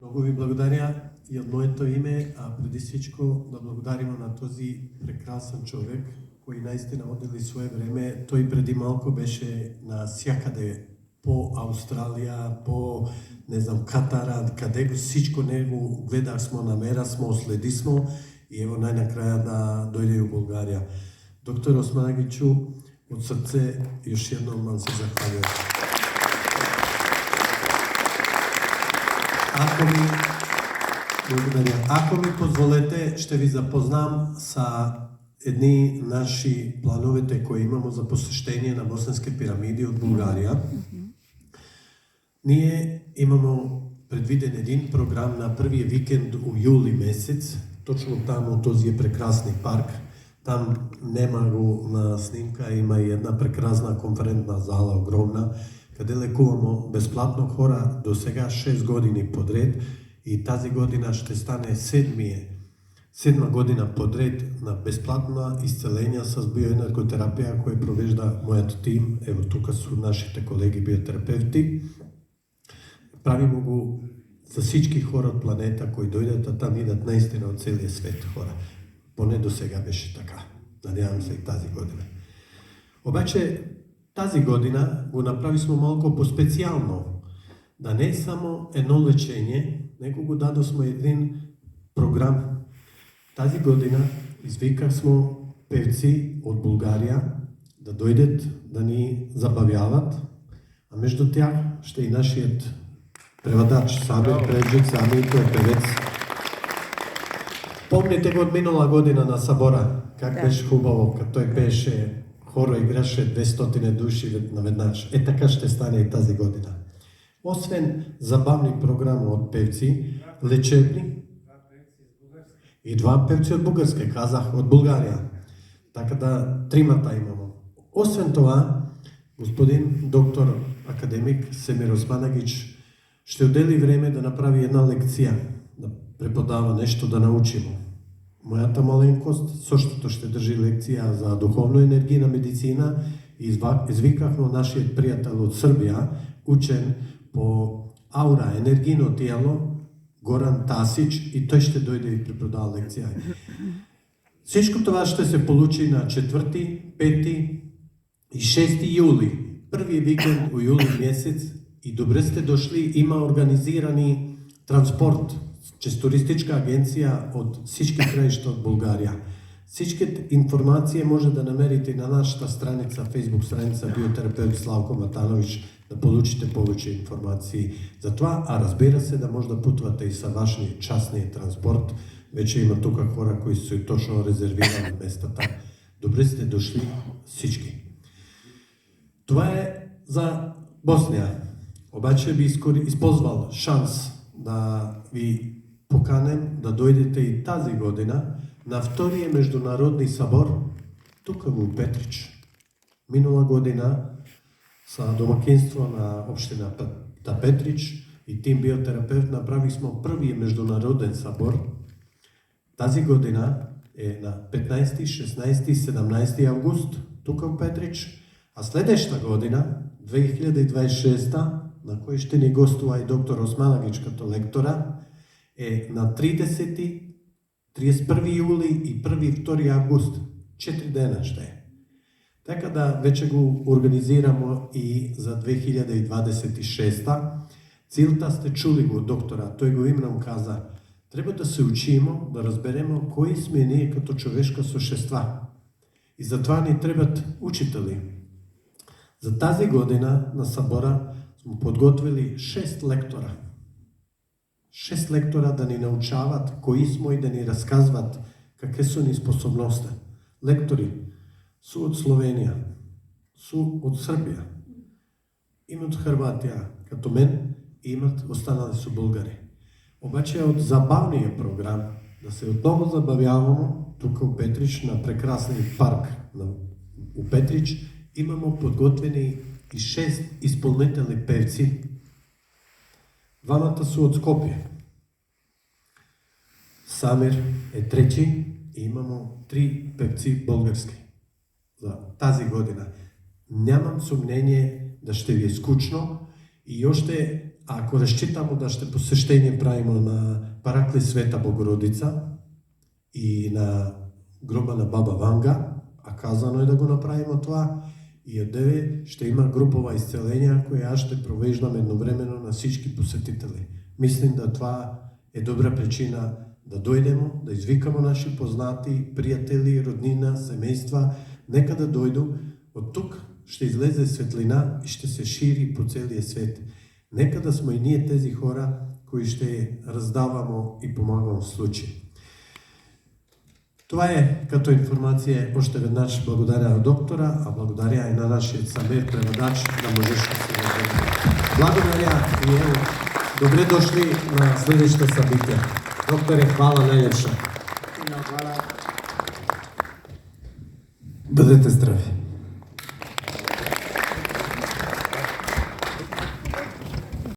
Много ви благодаря и от моето име, а преди всичко да благодарим на този прекрасен човек, който наистина отдели свое време. Той преди малко беше навсякъде по Австралия, по не знам, Катара, къде всичко него гледах смо, намера смо, следи смо и ево най-накрая да дойде в България. Доктор Османагичу, от сърце još jednom vam se zahvaljujem. Ако ми позволите, ще ви запознам с едни наши плановете, които имamo за посещение на Bosanske пирамиди от България. Ние имamo предвиден един програм на първия викенд у юли месец, точно там от този прекрасни парк. Там нема го на снимка, има и една прекрасна конферентна зала, огромна, къде лекувamo безплатно хора до сега 6 години подред и тази година ще стане седма година подред на безплатна изцеление с биоенерготерапия, която провежда моят тим. Ево тук са нашите колеги биотерапевти. Правимо го за всички хора от планета, които дойдат, а там идат наистина от целия свет хора. Поне до сега беше така. Надявам се и тази година. Обаче тази година го направи сме малко по-специално. Да не е само едно лечение, него го дадо сме един програм. Тази година извиках сме певци от България да дойдат да ни забавяват, а между тях ще и нашият преводач Самир Преджик, Самир, той е певец. Помните го от минала година на събора, как беше хубаво, като той беше хоро, играше 200 души наведнъж. Е така ще стане и тази година. Освен забавни програми от певци, лечебни и два певци от Бугарска, казах, от България. Така да тримата имamo. Освен това, господин доктор академик Семир Османагич ще отдели време да направи една лекция, да преподава нещо, да научимо. Моята маленкост същото ще държи лекция за духовно-енергийна медицина и извикахме нашият приятел от Сърбия, учен по аура, енергийно тяло, Горан Тасич, и той ще дойде и преподава лекция. Всичко това ще се получи на 4, 5 и 6 юли. Първия викенд у юли месец и добре сте дошли, има организирани транспорт чрез туристическа агенция от всички краища от България. Всички информации може да намерите на нашата страница, фейсбук страница биотерапевт Славко Матанович, да получите повече информации за това, а разбира се да може да пътувате и с вашия частния транспорт. Вече има тук хора, които са точно резервирани местата. Добре сте дошли всички. Това е за Босния. Обаче би използвал шанс да ви поканем да дойдете и тази година на втория международни събор тук в Петрич. Минала година с домакинство на общината Петрич и тим биотерапевт направи сме първия международен събор. Тази година е на 15, 16 и 17 август тук в Петрич, а следващата година, 2026, на кой ще ни гостува и доктор Османагич като лектора, е на 30, 31 юли и 1 и 2 август. 4 дена ще е. Така да вече го организираме и за 2026. Целта сте чули го доктора, той го им каза. Трябва да се учимо, да разберемо кои сме ние като човешка същества. И затова ни трябват учители. За тази година на събора сме подготвили 6 лектора. 6 лектора да ни научават кои сме и да ни разказват какви са ни способности. Лектори са от Словения, са от Сърбия, имат от Хърватия, като мен, имат останали са българи. Обаче от забавния програм да се отново забавяваме тук в Петрич на прекрасния парк у Петрич, имаме подготвени и 6 изпълнителни певци. Двамата са от Скопие. Самир е трети и имаме 3 певци български за тази година. Нямам съмнение да ще ви е скучно и още А ако разчитамо да ще посещение правимо на Параклис Света Богородица и на гроба на баба Ванга, а казано е да го направимо това, и одеве ще има групова изцеление, која ще провеждаме едновременно на всички посетители. Мислим да това е добра причина да дойдемо, да извикамо наши познати, приятели, роднина, семейства, нека да дойду. От тук ще излезе светлина и ще се шири по целия свет. Нека да сме и ние тези хора, кои ще раздавамо и помагамо в случай. Това е като информация. Още веднъж благодаря на доктора, а благодаря и на нашия Самир преводач да можеш да се разведе. Благодаря и ево, добре дошли на следващите събития. Докторе, хвала най-лепша. Бъдете здрави!